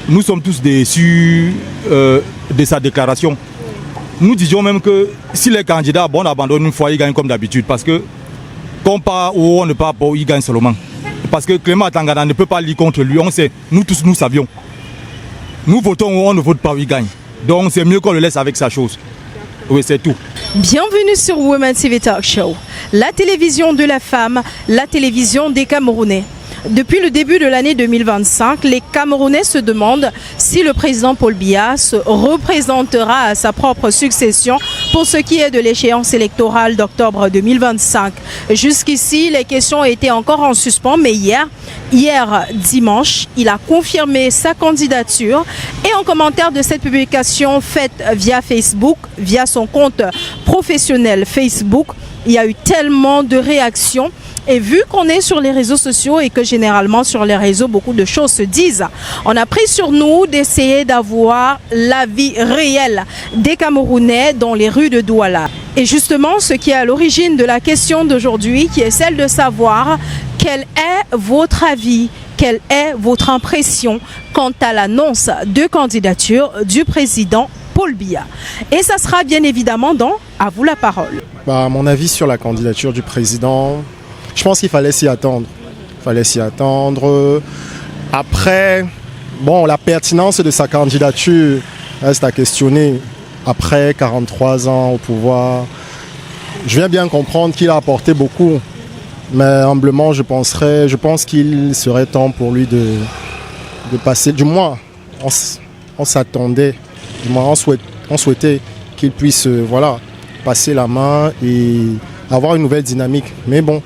nous sommes tous déçus de sa déclaration. Nous disions même que si les candidats, bon, on abandonne une fois, ils gagnent comme d'habitude. Parce que, qu'on part ou on ne part pas, ils gagnent seulement. Parce que Clément Tangana ne peut pas lire contre lui. On sait, nous tous, nous savions. Nous votons ou on ne vote pas, il gagne. Donc c'est mieux qu'on le laisse avec sa chose. Oui, c'est tout. Bienvenue sur Women TV Talk Show, la télévision de la femme, la télévision des Camerounais. Depuis le début de l'année 2025, les Camerounais se demandent si le président Paul Biya se représentera à sa propre succession pour ce qui est de l'échéance électorale d'octobre 2025. Jusqu'ici, les questions étaient encore en suspens, mais hier dimanche, il a confirmé sa candidature. Et en commentaire de cette publication faite via Facebook, via son compte professionnel Facebook, il y a eu tellement de réactions. Et vu qu'on est sur les réseaux sociaux et que généralement sur les réseaux, beaucoup de choses se disent, on a pris sur nous d'essayer d'avoir l'avis réel des Camerounais dans les rues de Douala. Et justement, ce qui est à l'origine de la question d'aujourd'hui, qui est celle de savoir quel est votre avis, quelle est votre impression quant à l'annonce de candidature du président Paul Biya. Et ça sera bien évidemment dans À vous la parole. Mon avis sur la candidature du président, je pense qu'il fallait s'y attendre. Après, bon, la pertinence de sa candidature reste à questionner. Après 43 ans au pouvoir, je viens bien comprendre qu'il a apporté beaucoup. Mais humblement, je pense qu'il serait temps pour lui de passer. Du moins, on s'attendait, du moins on souhaitait qu'il puisse passer la main et avoir une nouvelle dynamique. Mais bon,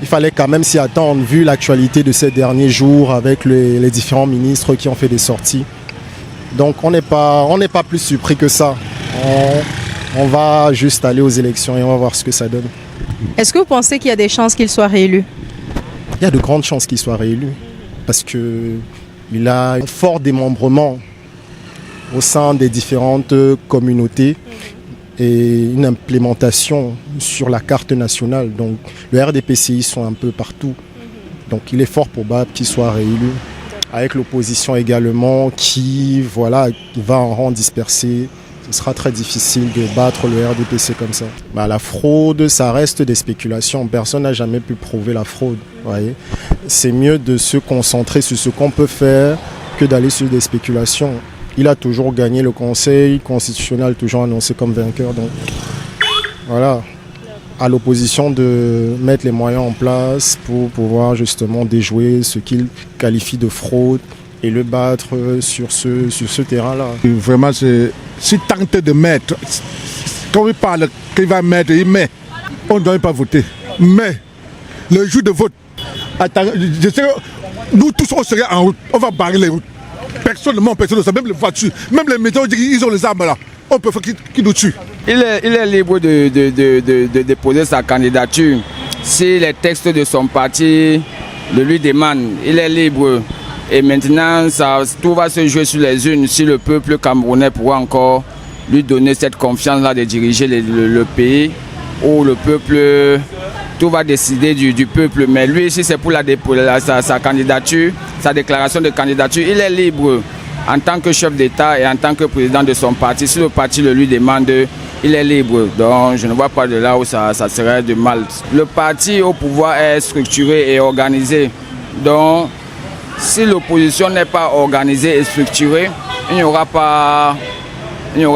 il fallait quand même s'y attendre, vu l'actualité de ces derniers jours avec les différents ministres qui ont fait des sorties. Donc on n'est pas plus surpris que ça. On va juste aller aux élections et on va voir ce que ça donne. Est-ce que vous pensez qu'il y a des chances qu'il soit réélu? Il y a de grandes chances qu'il soit réélu. Parce qu'il a un fort démembrement au sein des différentes communautés et une implémentation sur la carte nationale. Donc le RDPCI sont un peu partout. Donc il est fort probable qu'il soit réélu. Avec l'opposition également qui va en rang dispersé. Ce sera très difficile de battre le RDPC comme ça. La fraude, ça reste des spéculations. Personne n'a jamais pu prouver la fraude. C'est mieux de se concentrer sur ce qu'on peut faire que d'aller sur des spéculations. Il a toujours gagné le Conseil constitutionnel, toujours annoncé comme vainqueur. Donc voilà, à l'opposition de mettre les moyens en place pour pouvoir justement déjouer ce qu'il qualifie de fraude et le battre sur ce terrain-là. Vraiment, si tenter de mettre, quand il parle qu'il va mettre, il met, on ne doit pas voter. Mais le jour de vote, je sais, nous tous on serait en route, on va barrer les routes. Personne ne sait, même les voitures, même les maisons, ils ont les armes là. On peut faire qui nous tue. Il est libre de déposer sa candidature. Si les textes de son parti le lui demandent, il est libre. Et maintenant, tout va se jouer sur les urnes. Si le peuple camerounais pourra encore lui donner cette confiance-là de diriger le pays, ou le peuple, tout va décider du peuple. Mais lui, si c'est pour sa candidature, sa déclaration de candidature, il est libre en tant que chef d'État et en tant que président de son parti. Si le parti le lui demande, il est libre. Donc je ne vois pas de là où ça serait de mal. Le parti au pouvoir est structuré et organisé. Donc si l'opposition n'est pas organisée et structurée, il n'y aura pas le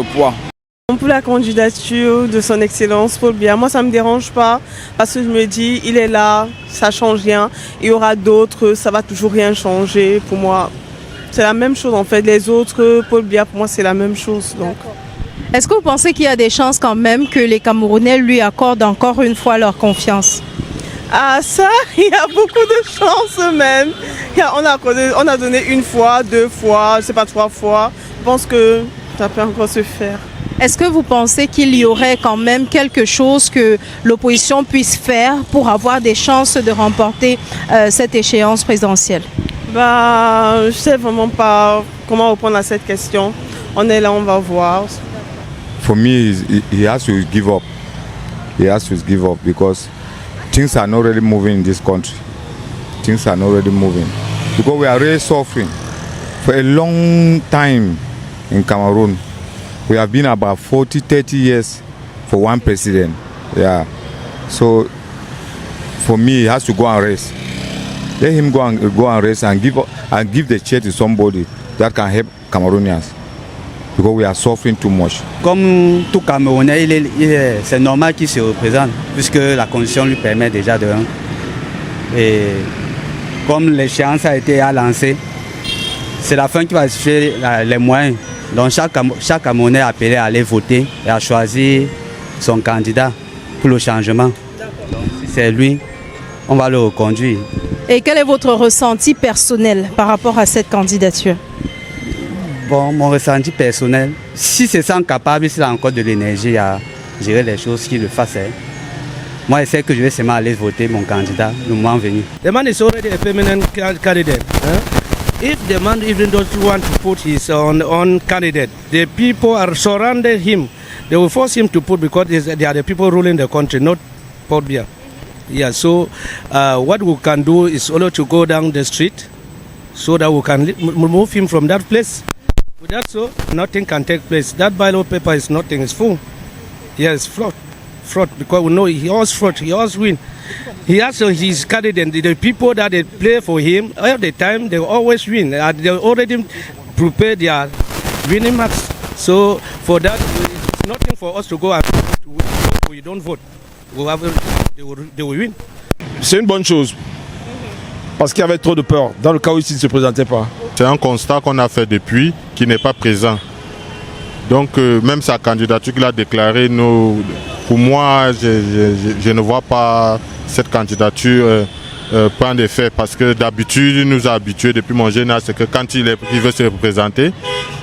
poids. Pour la candidature de son Excellence Paul Biya, moi ça ne me dérange pas parce que je me dis il est là, ça ne change rien. Il y aura d'autres, ça ne va toujours rien changer. Pour moi, c'est la même chose en fait. Les autres, Paul Biya, pour moi c'est la même chose. Donc. Est-ce que vous pensez qu'il y a des chances quand même que les Camerounais lui accordent encore une fois leur confiance? Ah ça, il y a beaucoup de chances même. On a donné une fois, 2 fois, je ne sais pas 3 fois. Je pense que ça peut encore se faire. Est-ce que vous pensez qu'il y aurait quand même quelque chose que l'opposition puisse faire pour avoir des chances de remporter cette échéance présidentielle? Je ne sais vraiment pas comment répondre à cette question. On est là, on va voir. For me, he has to give up. He has to give up because things are not really moving in this country. Things are not really moving. because we are really suffering. For a long time in Cameroon, we have been about 40-30 years for one president. Yeah. So for me, he has to go and rest. Let him go and rest and give the chair to somebody that can help Cameroonians. Because we are suffering too much. Comme tout Camerounais, c'est normal qu'il se représente, puisque la condition lui permet déjà de. Et comme l'échéance a été lancée, c'est la fin qui va chercher les moyens. Donc chaque Camerounais est appelé à aller voter et à choisir son candidat pour le changement. Donc si c'est lui, on va le reconduire. Et quel est votre ressenti personnel par rapport à cette candidature? Bon, mon ressenti personnel, si c'est sans capable, s'il a encore de l'énergie à gérer les choses, qu'il le fasse. Moi, je sais que je vais seulement aller voter mon candidat le moment venu. The man is already a permanent candidate. If the man even doesn't want to put his own candidate, the people are surrounding him. They will force him to put because they are the people ruling the country, not Port Bia. Yeah, so what we can do is only to go down the street so that we can remove him from that place. Without so, nothing can take place. That ballot paper is nothing, it's full. Yes, fraud, because we know he always fraud, he always win. He has his candidate, the people that they play for him, all the time, they always win. They already prepared their winning marks. So for that, it's nothing for us to go and we don't vote. They will win. C'est une bonne chose. Parce qu'il y avait trop de peur, dans le cas où il ne se présentait pas. C'est un constat qu'on a fait depuis, qui n'est pas présent. Donc même sa candidature qu'il a déclarée, pour moi, je ne vois pas cette candidature prendre effet. Parce que d'habitude, il nous a habitués depuis mon jeune âge, c'est que quand il veut se représenter,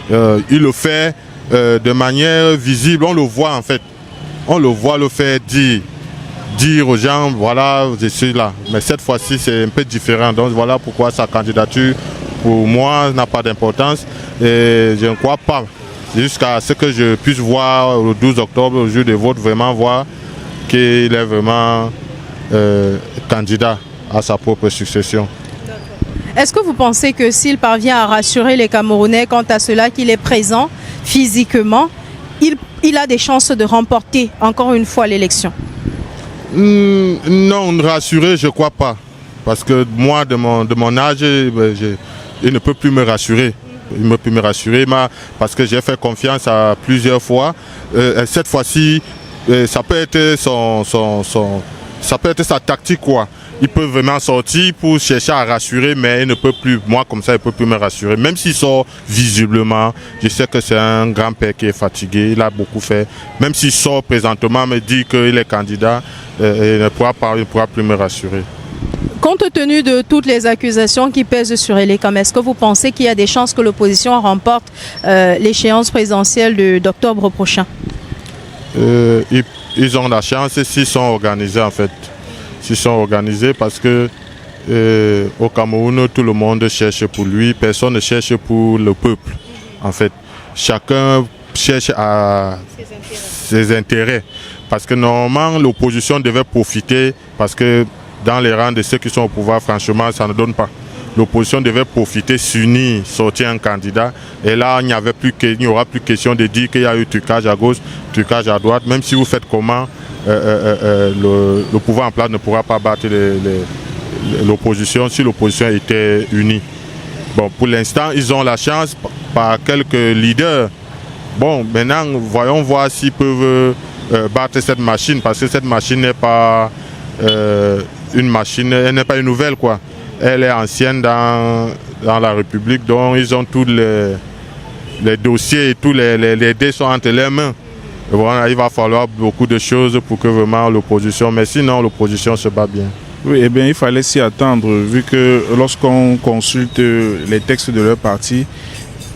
il le fait de manière visible, on le voit en fait. On le voit le faire dire aux gens, voilà, je suis là. Mais cette fois-ci, c'est un peu différent. Donc voilà pourquoi sa candidature, pour moi, n'a pas d'importance. Et je ne crois pas, jusqu'à ce que je puisse voir le 12 octobre, au jour de vote, vraiment voir qu'il est vraiment candidat à sa propre succession. Est-ce que vous pensez que s'il parvient à rassurer les Camerounais quant à cela qu'il est présent physiquement, il a des chances de remporter encore une fois l'élection? Non, rassurer, je ne crois pas. Parce que moi, de mon âge, il ne peut plus me rassurer. Il ne peut plus me rassurer parce que j'ai fait confiance à plusieurs fois. Cette fois-ci, ça peut être ça peut être sa tactique, quoi. Il peut vraiment sortir pour chercher à rassurer, mais il ne peut plus, moi comme ça, il ne peut plus me rassurer. Même s'il sort visiblement, je sais que c'est un grand-père qui est fatigué, il a beaucoup fait. Même s'il sort présentement, me dit qu'il est candidat, il ne pourra plus me rassurer. Compte tenu de toutes les accusations qui pèsent sur Elekam, est-ce que vous pensez qu'il y a des chances que l'opposition remporte l'échéance présidentielle d'octobre prochain? Ils ont la chance s'ils sont organisés en fait. S'ils sont organisés parce que au Cameroun, tout le monde cherche pour lui, personne ne cherche pour le peuple. En fait, chacun cherche à ses intérêts. Parce que normalement, l'opposition devait profiter, parce que dans les rangs de ceux qui sont au pouvoir, franchement, ça ne donne pas. L'opposition devait profiter, s'unir, sortir un candidat. Et là, il n'y aura plus question de dire qu'il y a eu trucage à gauche, trucage à droite. Même si vous faites comment, le pouvoir en place ne pourra pas battre l'opposition si l'opposition était unie. Bon, pour l'instant, ils ont la chance par quelques leaders. Bon, maintenant, voyons voir s'ils peuvent battre cette machine, parce que cette machine n'est pas une machine, elle n'est pas une nouvelle, quoi. Elle est ancienne dans la République, donc ils ont tous les dossiers et tous les dés sont entre leurs mains. Et voilà, il va falloir beaucoup de choses pour que vraiment l'opposition, mais sinon l'opposition se bat bien. Oui, eh bien, il fallait s'y attendre, vu que lorsqu'on consulte les textes de leur parti,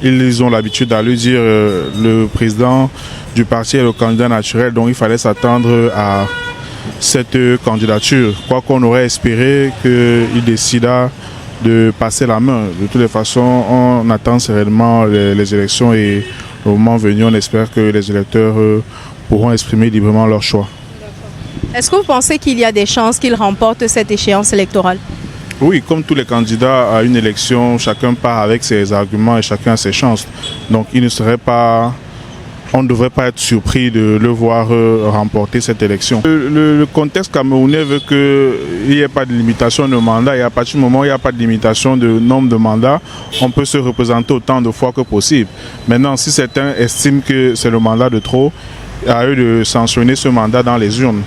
ils ont l'habitude d'aller dire le président du parti est le candidat naturel, donc il fallait s'attendre à cette candidature. Quoi qu'on aurait espéré qu'il décida de passer la main. De toutes les façons, on attend sereinement les élections et au moment venu, on espère que les électeurs pourront exprimer librement leur choix. Est-ce que vous pensez qu'il y a des chances qu'il remporte cette échéance électorale? Oui, comme tous les candidats à une élection, chacun part avec ses arguments et chacun a ses chances. Donc on ne devrait pas être surpris de le voir remporter cette élection. Le contexte camerounais veut qu'il n'y ait pas de limitation de mandat et à partir du moment où il n'y a pas de limitation de nombre de mandats, on peut se représenter autant de fois que possible. Maintenant, si certains estiment que c'est le mandat de trop, à eux de sanctionner ce mandat dans les urnes.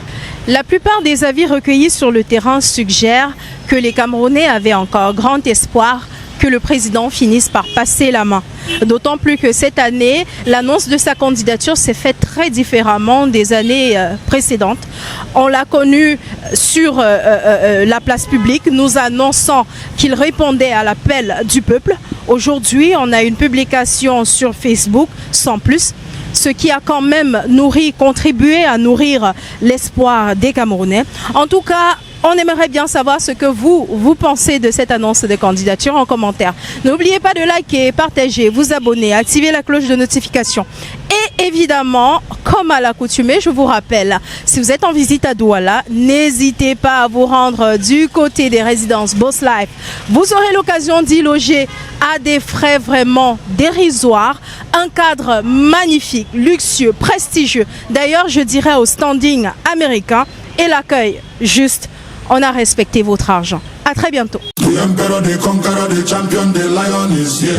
La plupart des avis recueillis sur le terrain suggèrent que les Camerounais avaient encore grand espoir que le président finisse par passer la main. D'autant plus que cette année, l'annonce de sa candidature s'est faite très différemment des années précédentes. On l'a connu sur la place publique, nous annonçant qu'il répondait à l'appel du peuple. Aujourd'hui, on a une publication sur Facebook, sans plus, ce qui a quand même contribué à nourrir l'espoir des Camerounais. En tout cas, on aimerait bien savoir ce que vous pensez de cette annonce de candidature en commentaire. N'oubliez pas de liker, partager, vous abonner, activer la cloche de notification. Et évidemment, comme à l'accoutumée, je vous rappelle, si vous êtes en visite à Douala, n'hésitez pas à vous rendre du côté des résidences Boss Life. Vous aurez l'occasion d'y loger à des frais vraiment dérisoires. Un cadre magnifique, luxueux, prestigieux. D'ailleurs, je dirais au standing américain et l'accueil juste. On a respecté votre argent. À très bientôt.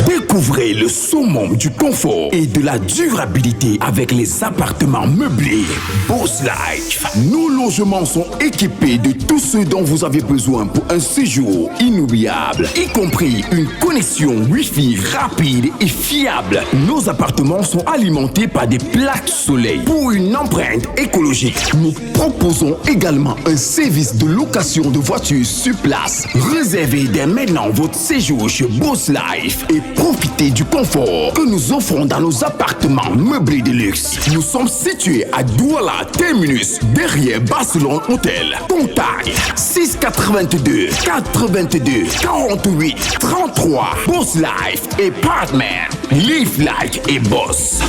Découvrez le summum du confort et de la durabilité avec les appartements meublés Boss Life. Nos logements sont équipés de tout ce dont vous avez besoin pour un séjour inoubliable, y compris une connexion Wi-Fi rapide et fiable. Nos appartements sont alimentés par des plaques soleil. Pour une empreinte écologique, nous proposons également un service de location de voitures sur place. Réservez dès maintenant votre séjour chez Boss Life et profitez du confort que nous offrons dans nos appartements meublés de luxe. Nous sommes situés à Douala Terminus, derrière Barcelone Hotel. Contact 682 82 48 33. Boss Life et Partner. Live like a boss.